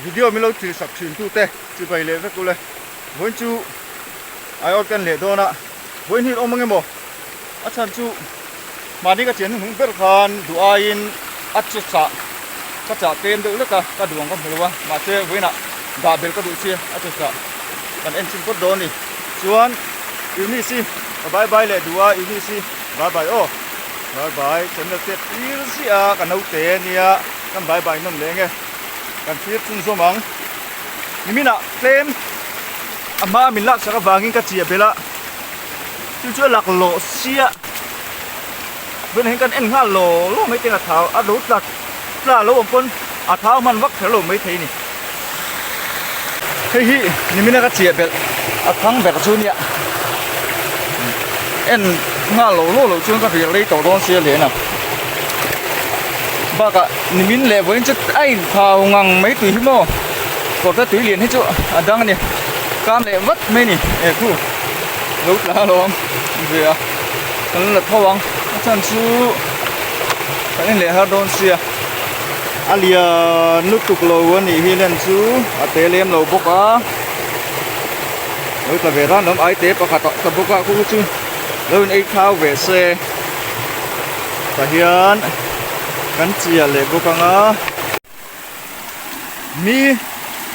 video mình lâu thì sắp chuyển tu tê chỉ phải lấy với cô này với chú ai ở gần lệ đó nè với hít ông mang em à chân chú mà đi cái chuyện không biết khan đủ ai ăn chút啥các cháu tiền được cả các đường không hiểu mà chơi với nè đã biết các đủ chia ăn chút啥còn em xin cốt đó nè chuan yêu mi si bye bye lệ đủ ai yêu mi si bye bye ô bye bye chân là tết yêu si à cái nấu tê nè cái bye bye nông lệ nghe kan fit chung zo mang nimina claim ama min lak saka wangin ka chia bela chu lak lo sia bên hen kan en nga lo mấy tên là tháo a lo lak la lo pon a tháo man vak thelo mấy thei ni hei hi nimina ka chia bel a thang ber chu nia en nga lo chu ka ri lei to don sia le na bác ạ, mình lệ với chất anh thào ngang mấy túi mò, có cái túi liền hết chỗ, đang này, cam lệ vất mấy nè, thu, lúc là luôn, về à, cái là thao vắng, chân chú, cái lệ hà đôn xia, alia nước tục lâu nè, hi lên chú, té lem lâu bốc á, lúc là về ra nó ai té, bác cả tập bốc á cũng chú, lâu này thao về xe, ta hiền kan chia le bukanga mi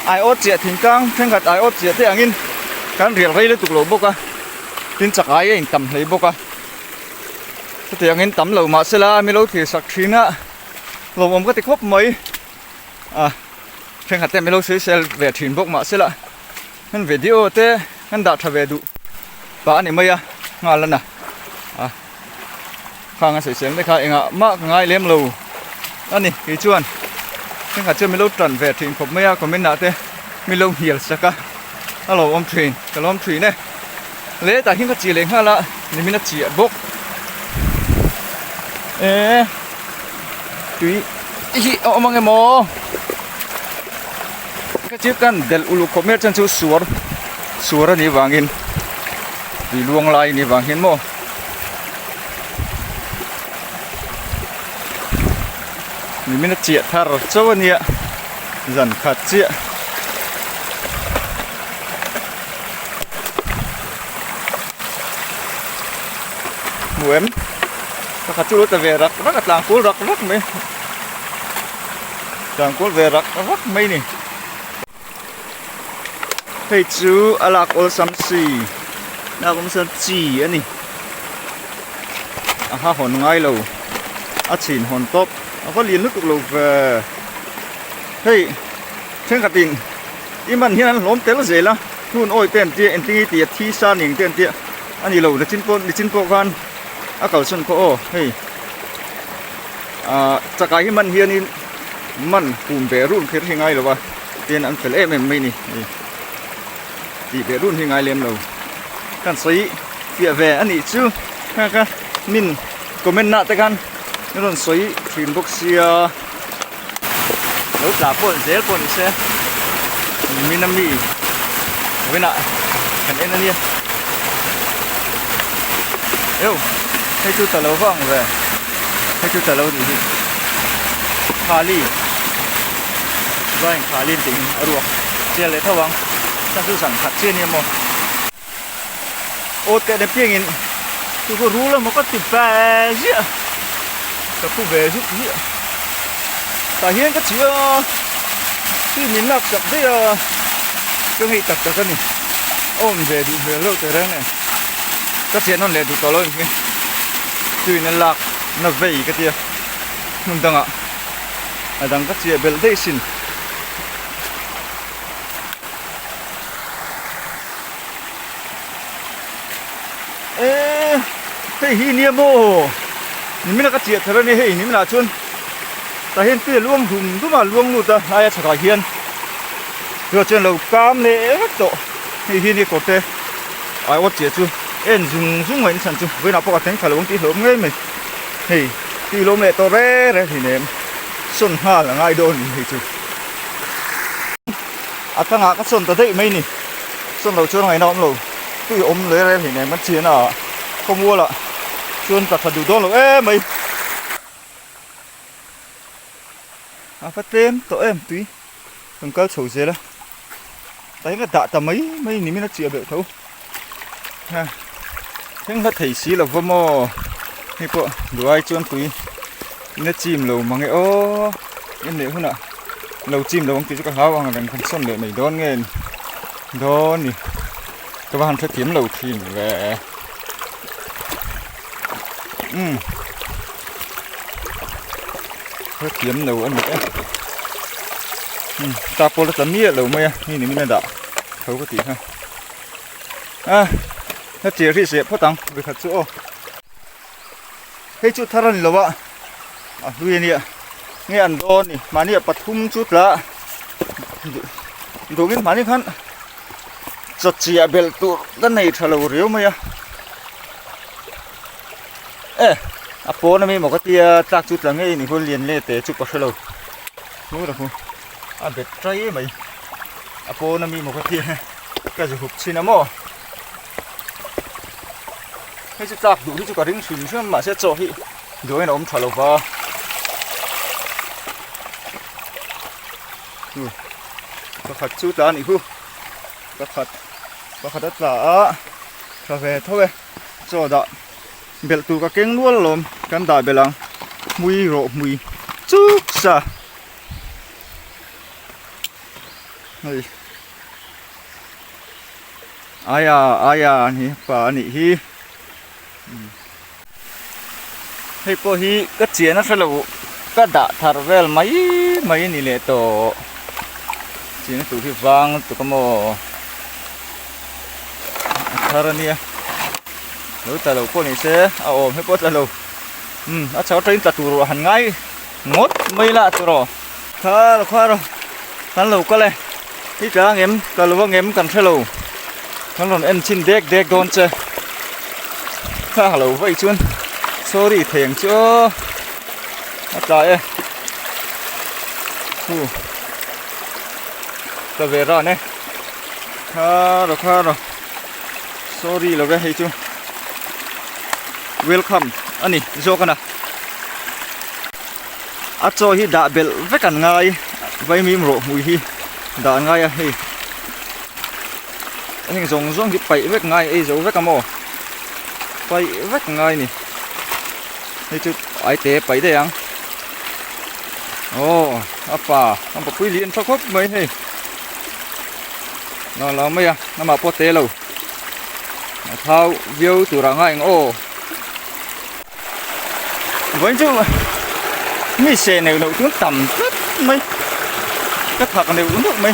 ai ot chia thingkang thengkat ai ot chia te angin kan rial rei le tuklo boka tin chakai in tam hlei boka te angin tam lo ma sela mi lo thi sak thina lo om ka ti khop mai à thengkat te mi lo se sel ve thin bok ma sela han video te han da tha ve du ba ni mai a ngalana à khang a se seng de kha enga ma ngai lem lo anh này cái chuan nhưng mà chưa mình lâu trần về thì cũng mấy còn mình nãy thế mình lâu hiểu sao cả alo ông thuyền cái ông thuyền này lẽ tại hiện cái chỉ lên ha là mình nó chỉ bốc ê tùy ý ông mang em mò cái chiếc căn del ulu comer chân chú suar này vangin vì luông lai này vangin mò mình nó chia thar cho anh ạ dần khát chia muem các chú lúc về rắc rất là cool rắc mấy càng cool về rắc mấy nè thầy chú alak ol samsi na cũng sơn chỉ anh nè ha hòn ngay lâu chín hòn top có liền nước lục về hey trên cả tiền im mình hiện lốm té là gì lá thun ôi tiền tiền anh tingi tiền thi sa những tiền tiền anh đi lâu là chín po gan à cầu xuân có hey chắc cái mình hiện mình cùng bé run khi hiện ngay rồi ba tiền anh phải em mình nè thì bé run hiện ngay lên lâu căn sấy phía về anh đi chứ ha mình comment nạ tay gan nó còn xoáy thuyền bốc xia lúc là bồn dễ bồn xe mình nằm đi với nạ cần em đi yêu hay chú tờ lâu vòng về hay chú tờ lâu gì khá li vâng khá liên tính ở ruộng chia lấy thao vắng sang chú sẵn khát chia niệm mô ô kệ đẹp tiếng in chú có rú là một cái tịp về gì ạ cái khu về giúp gì ạ tại hiện cái chữ khi mình lạc sập đấy cái nghị tập cái này ôm về đủ về lâu tới đây này các chuyện nó lên đủ to lớn cái tùy nó lạc nó về cái kia không đăng ạ ở đằng các chuyện bên đây xin ê cái hi niệm mô mình là cái chuyện thế này hey mình là chun ta hiện tiền luông thùng đúng mà luông luôn ta ai chả phải hiền rồi trên lầu cam này hết độ hi này có thể ai ở chuyện chun em dùng mình sản chun với nào có cái phải luông tí hớm ngay mình hey km to re thì ném xuân hà là ngay đồn thì chun à thằng ngã cái xuân ta thấy mấy nè xuân đầu chuông ngày nào cũng lầu tuy ôm lấy ra thì ném mất chiến à không mua lại chuôn tập thật đủ to rồi ê mày à phát thêm tổ em tí không có sầu dê đó thấy cái tạ tầm mấy mấy ní nó chịu được thấu ha thế nó thấy xí là vô mò hay bộ đồ ai chôn túi nó chìm lầu mà nghe ô em liệu không ạ lầu chìm lầu thì cho cả hao bằng đằng không xuân lệ mày đón nghe đón nè các bạn sẽ kiếm lầu chìm về sẽ kiếm lầu ăn nữa ta po là tấm mía lầu màyนี่นี่มันđã thấu cái tí ha nó chỉ riêng sẽ phát tăng về thật chỗ cái chút thằng này là vậy đuôi này nghe ăn đòn này mà này bắt thum chút là đồ cái mà này khăn chặt chia bel tu cái này thật là nhiều mày po nó mới một cái tia trạc chút là nghe này hơi liền lên để chụp bắt lâu đúng rồi không bệt trái mày po nó mới một cái tia cái gì hụt xin lắm mò cái chút trạc đủ cái chút cả rinh sùn chứ mà sẽ cho hi rồi nó ôm thở lâu vào có khát chút là này hu có khát đất là cà phê thôi cho đó bel tu cái keng luôn lom căn đại belang mùi rộ mùi chút sa này ai à nhỉ bà nhỉ hi hay po hi cái chuyện nó sẽ là cái đã thar vel mấy nhỉ lệ to chuyện tụ hi vang tụ cái mò thar nia nếu ta lâu con này sẽ ôm hay po ta lâu cháu trên ta tụ rồi hẳn ngay ngót mấy lạ tụ rồi khoa rồi tan lâu có lẽ cái cá ngém ta lâu ngém cần sẽ lâu thằng lòng em xin đét đón chơi ha lâu vậy chuan sorry thèn chưa trời ơi ta về rồi nè khoa rồi sorry là cái hay chưa welcome anh đi vô cái nào cho hi đã bel với cả ngay với mìm rộ mùi hi đã ngay à hi hình giống cái bảy với ngay ấy dấu với cả mồ bảy với ngay nè đây chứ ai té bảy đây ăn apa ông bọc quý liên phát mấy hi nó là mấy à nó mà pot té lâu thao view từ rằng anh với chứ mấy xe này đầu tướng tầm rất mấy các thằng này uống được mấy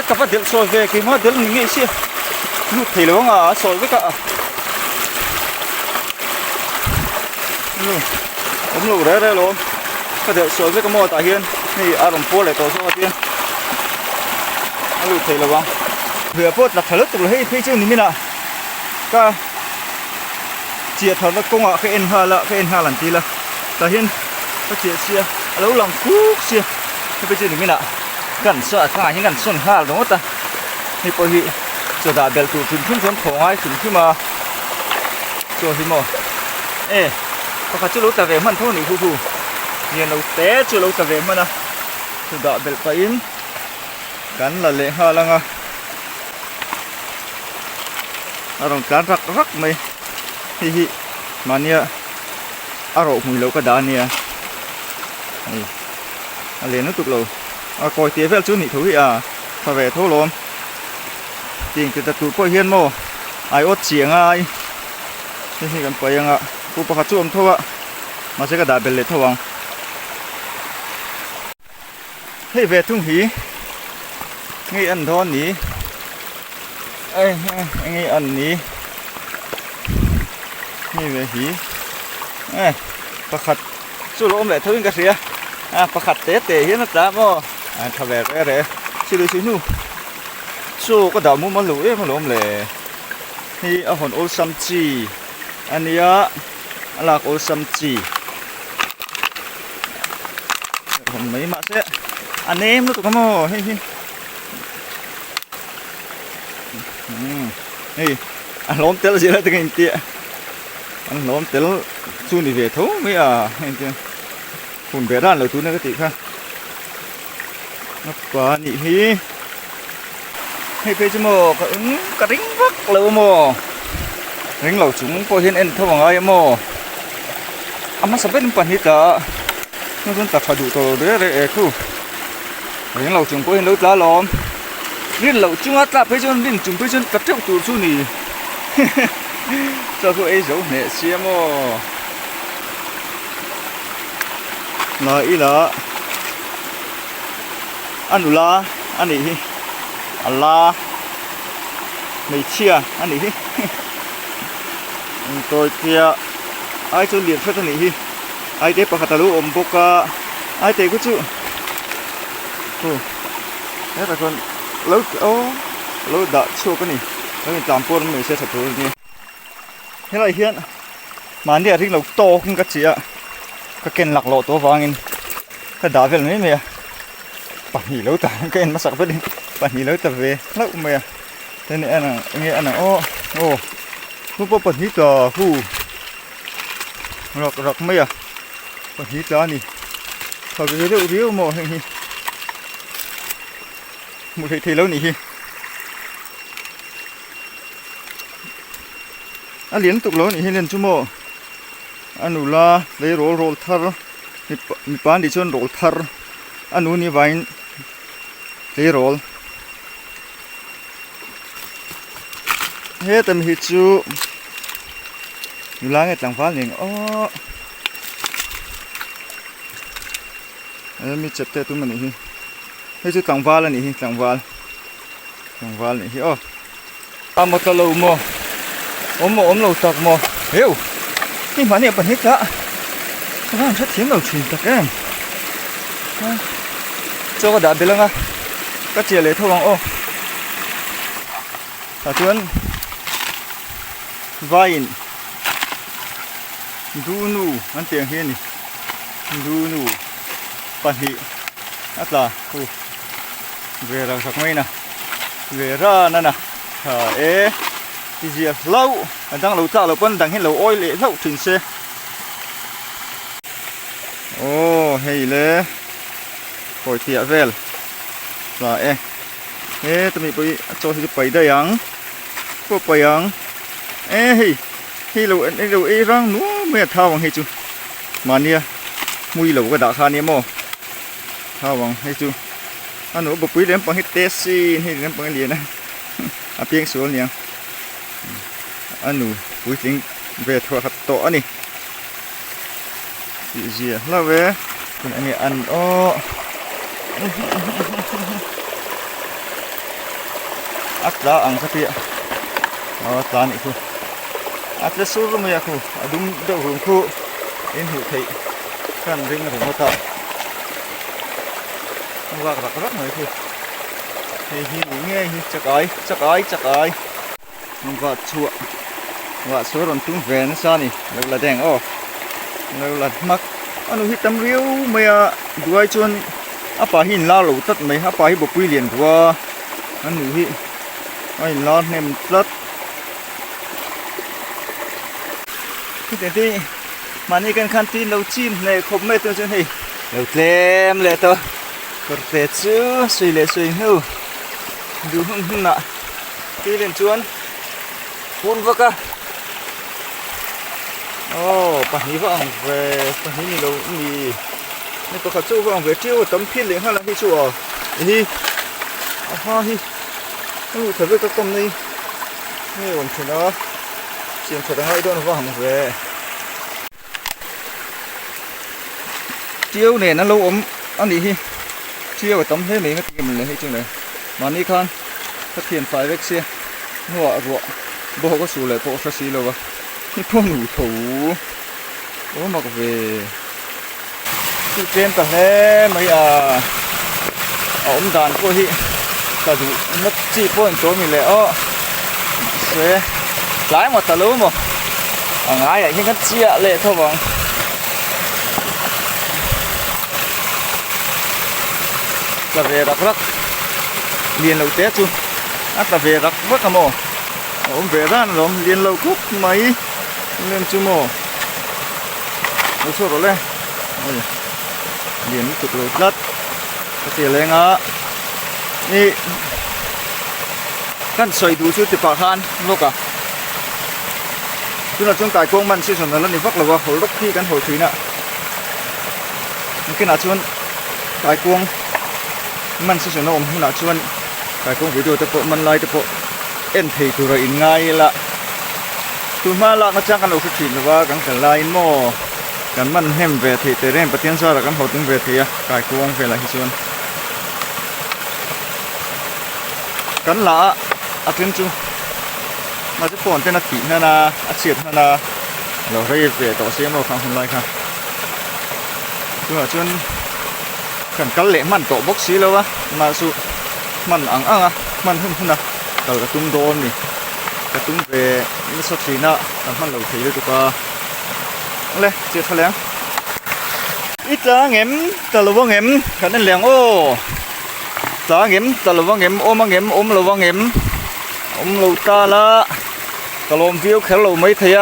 các bạn điện soi về cái mà điện nghĩ xe lúc thì nó soi với cả ống lù đấy luôn các điện soi với cái mò tại hiên thì đồng phố lại tổ số tiên lúc thì là vâng vừa phốt là thở lứt tụi hay chứ như nào cả chia thở nó công ạ cái en ha lần tí là ta hiên cái chia xe lâu lòng cút xe cái bây giờ như nào gần sợ thằng những gần xuân ha đúng không ta thì có gì cho đã bel tụ phun phồng ai phun khi mà cho thì mà có phải chú lâu ta về mình thôi này hu nhìn lâu té chú lâu ta về mình à cho đã bel phải im cắn là lệ ha lăng à rồi cắn rắc mày hi mà nia rộ mùi lâu cái đá nia lên nó tục lâu coi tiếng về chút nị thú vị phải về thô luôn tiền cái tụi coi hiên mô ai ốt chiếng ai thì cần phải ạ cô bác hạt chuông thôi ạ mà sẽ cái đá bền lệ thôi không thế về thung hí nghe ăn thon ní nghe ăn ní nghe về hí bác hạt chú lỗ mẹ thôi cái gì bác hạt tết hiên nó đã mô thà về cái đấy xí nu số có đào mua lũ ấy mà lỗ lệ thì ở hòn ô sam chi anh ấy là ô sam chi hòn mấy mà sẽ anh em nó tụi nó hi anh lom tel gì đó từ cái tiệm anh lom tel chu đi về thấu mấy phun về ra là tu này cái tiệm ha ngập quá nhỉ hi hay phê chứ mò cả ứng cả rinh vắc lâu mò rinh lâu chúng có hiện en thâu bằng ai mò amma sabet pan hita nó vẫn tập phải đủ tổ đấy khu rinh lâu chúng có hiện lâu lá lom rinh lâu chúng ắt là phê chứ rinh chúng phê chứ tập triệu tụ su nỉ cho tôi ấy dấu nè xia mò là ý là anh là anh đi Allah mày chia anh đi tôi kia ai cho liền phết anh đi ai để bắt ta lu boka ai để cái chú thế là con lâu đã chua cái này cái làm buôn mình sẽ thật rồi nhỉ thế này hiện mà anh đi riêng lâu to không cái gì ạ cái kén lạc lộ to vàng cái đá về mấy mày bạn nhỉ lâu ta cái mà sạc với đi bạn nhỉ lâu ta về lâu mày thế này anh ô lúc bữa bạn nhỉ ta khu rọc mày à bạn nhỉ ta nè thôi cái rượu riêu mò hình một thì lâu nè anh liên tục lâu nè liên chú mò anh là lấy roll thar mi pan đi chọn roll thar anh ni vain lấy roll hết tầm hít chú lá nghe tàng phá liền mi chụp tay tụi mình đi hết chú tàng phá là nè tàng phá nè một tàu lầu mò ôm lầu tạc mò hiểuนี่มาเนี่ยปัญหาละร้านชัดเทียมเราชินตะแกงเจ้าก็ด่าไปแล้วนะก็เจียเลยทั่ววังแต่ชวนวายน์ดูนูอันเตียงเฮียนี่ดูนูปัญหาอะไรเวลาสักไม่นะเวลานั่นนะที่เจียเล่าดังเราจ้าเราปั้นดังให้เราอ้อยเละเล่าถึงเสียโอ้เฮ้ยเลยปล่อยเตี้ยเวลว่าจะมีไปโจที่ไปได้ยังพวกไปยังเฮ้ยเรารังนู้ไม่ท่าวังให้จูมาเนี่ยมุยเราก็ด่าคาเนี่ยโม่ท่าวังให้จูอันนู้บุปผาเลี้ยงปังให้เตซี่ให้เลี้ยงปังเลี้ยงนะเพียงส่วนเลี้ยงอันนู้ปุ๋ยทิ้งเวทว่าขัดโตอันนี้ดีจีแล้วเว้ยคุณอันนี้อันอักษรอังคติตานี่คืออักษรสูงมั้ยคือดุมเดือดหุ่นคือเอ็นหูไทยกันริงถึงหัวตาว่ากระหน่อยคือเฮ้ยหิวเงี้ยจักไอมันก็ชั่วว่าสวนตุ้งแวนซะนี่เราละแดงเราละมักอันนู้นที่ตำเรียวไม่ด้วยจนอาป่าหินล่าหลุดตัดไม่อาป่าหินบกวิเลียนกว่าอันนู้นที่หินล่าเนี่ยมันตัดที่แต่ที่มานี่กันคันที่เราจิ้มในคมไม่ตัวจนเฮ้ยเราเต็มเลยตัวกระเตะซื้อสวยเลยสวยหูดูหุ่นน่ะที่เล่นชวนหุ่นวักอะปัญหาว่าเวปัญหานี่เรามีนี่ปกติว่าเวที่ว่าต้มพิษเลี้ยงให้เราที่ชัวนี่นี่ถือว่าก็ต้มนี่ผมถือนะเสียงถือให้ด้วยว่าเวเจียวเนี่ยนั่นเราอันนี้เจียวต้มให้เหม็นก็กินเลยให้จังเลยมานี่คันถ้าเทียนไฟเล็กเสียหัวบอกก็สูเลยพวกสักสีเลยวะนี่พวกหนูถูมากับเวที่เตรียมแต่แล้วไม่ด่านพวกที่แต่ดูนัดจีพวกตัวมีเลยเสียหลายหมดแต่รู้มั้งง่ายอย่างนี้ก็เจี๊ยเลยเท่าบังแต่เวรักเรียนเราเต้จูแต่เวรักวัดขโมvề ra nó liền lâu cúp máy lên chú mồ nó số rồi lên liền tục rồi đất เสียเลยงะนี่กันใส่ดูชุดติดปากหันลูกอ่ะchúng là chúng cài cuôngมันสิส่วนนั้นนี่ฟักเลยว่าหัวรกที่กันหัวถีน่ะมันก็น่าชวนคายกวงมันสิส่วนนั้นมันน่าชวนคายกวงวิดีโอตะโปมันไล่ตะโปเอ็นทีตัวอินง่ายละตัวมาละมาจ้างกันเอาสุดที่เลยว่ากันกันไล่หม้อกันมันเห็มเวทีแต่เรื่องปฏิญญาละกันหัวถึงเวทีอะคายกวงเป็นอะไรที่ส่วนกันละอาทิตย์จูมาจะปนเป็นนักขี่นานาอาชีพนานาเราเรียกเวทต่อเสียงเราฟังคนไรครับตัวจนกันกันเละมันโตบกสีแล้ววะมาสู่มันอ่างอ่ะมันหุ่นหุ่นนะเรากระตุ้งโดนนี่กระตุ้งเวนี่สักทีน่ะทำให้เราถีเลยตัวก็เลยเจ็บแถลงอีจ้าเงี้ยตะลุว่าเงี้ยกันนั่นแหลงโอ้จ้าเงี้ยตะลุว่าเงี้ยโอ้มาเงี้ยเราว่าเงี้ยเราตาละตะลมวิวแค่เราไม่เทีย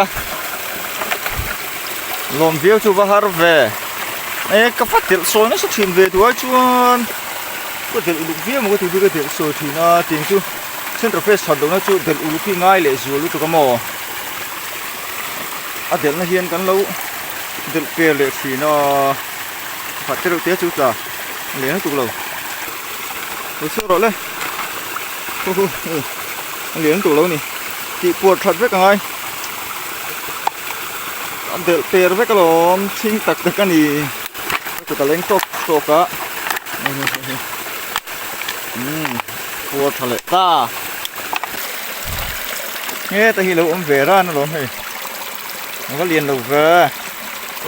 ลมวิวชูบาฮาร์เวเอ๊ะก็ฟัดเดือดโซนนั่นสักทีเวตัวชวนก็เดือดอุลุวิวมันก็ถือว่าเดือดโซทีน่ะจริงชูเส้นตระเฟสช็อตตรงนั้นชูเดือดอุลุพี่ง่ายเลยชัวรู้ตัวก็มออ่ะเดือดนั่นเฮียนกันแล้วเดือดเปรี้ยวเลยทีน่ะฟัดเดือดเตี้ยชูจ้าเหลือตัวเราเราสู้รอเลยโอ้โหเหลืองตัวเรานี่จีปวดขัดไว้กันไงเดือดเปรี้ยวไว้กันหรอทิ้งตักกันนี่ตัวตะเล้งตกอะปวดทะเลตาเนี่ยแต่ที่เราเวร่านะหรอเฮ้ยมันก็เรียนเราเว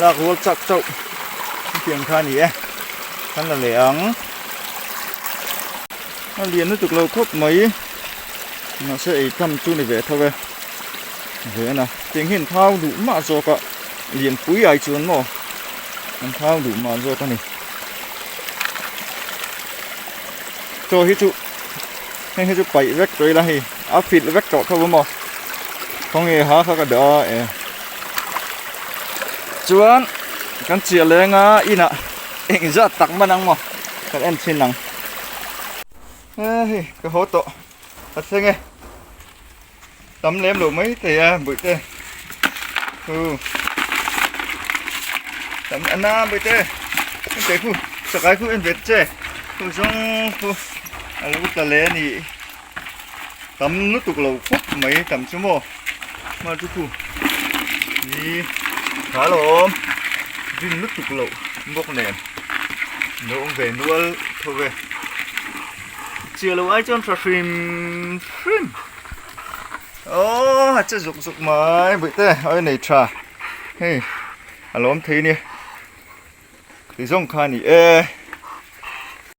ลากหัวจักเจ้าเพียงแค่นี้ท่านละเหลียงเราเรียนนึกถึงเราครบไหมnó sẽ cầm chú này về thôi về nè tiếng hiện thao đủ mà rồi cả liền cuối ai chuồn mà thao đủ mà rồi con này cho hết chú hay chú bảy vét rồi là gì áp phịt vét cọ thôi mà không nghe hả các cái đó chuồn con chia lên á in ạ anh rất tặng mà năng mà các em xin năng cái hố tổ thật sự nghe tấm lém đồ mấy thì bự tê tấm ăn na bự tê cái khu sợ cái khu em việt chơi khu trong khu lúc ta lé nị tấm nước tục lầu phúc mấy tấm số một mà chú khu đi khá lồm vin nước tục lầu bốc nền nếu ông về nuôi thôi về chưa lâu ai cho phim ô chắc dục mà bự tê ơi này trà hey alo thấy nè thì giống khai nè